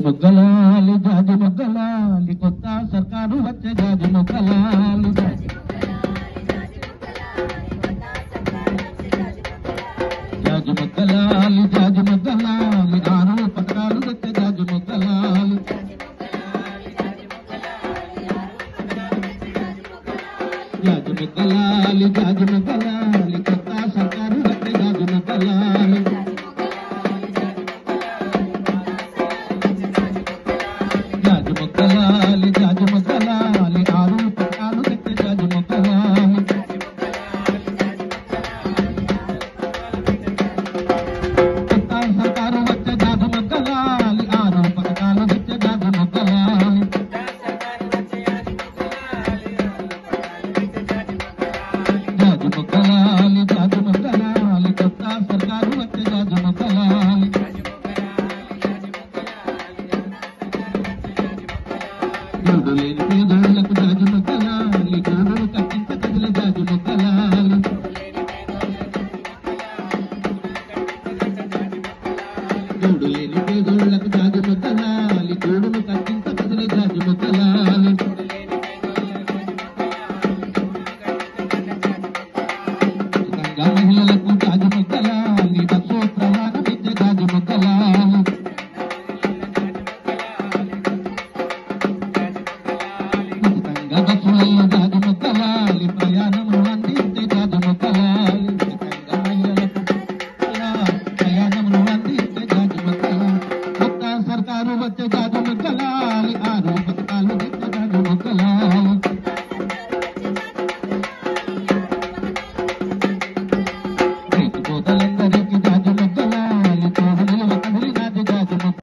మొగ్గలాలి జాజి మొగ్గలాలి కొత్త సర్కారు వచ్చే జాజి మొగ్గలాలి జాజి మొగ్గలాలి జాజి మొగ్గలాలి 6 పథకాలు వచ్చే జాజి మొగ్గలాలి జాజి మొగ్గలాలి జాజి మొగ్గలాలి కొత్త సర్కారు వచ్చే జాజి మొగ్గలాలి జాజి మొగ్గలాలి జాజి మొగ్గలాలి 6 పథకాలు వచ్చే జాజి మొగ్గలాలి కొత్త సర్కారు వచ్చే జాజి మొగ్గలాలి 6 పథకాలు వచ్చే జాజి మొగ్గలాలి జాజి మొగ్గలాలి జాజి మొగ్గలాలి కొత్త సర్కారు వచ్చే జాజి మొగ్గలాలి గూడు లేని పేదోళ్లకు జాజి మొగ్గలాలి గూడును కట్టించ కదిలే జాజి మొగ్గలాలి గూడు లేని పేదోళ్లకు జాజి మొగ్గలాలి గూడును కట్టించ కదిలే జాజి మొగ్గలాలి ఉచితంగా మహిళలకు జాజి మొగ్గలాలి బస్సు ప్రయాణం ఇచ్చే జాజి మొగ్గలాలి ఉచితంగా బస్సులలో జాజి మొగ్గలాలి ప్రయాణములు అందించే జాజి మొగ్గలాలి ఉచితంగా మహిళలకు ప్రయాణములు అందించే జాజి మొగ్గలాలి కొత్త సర్కారు వచ్చే జాజి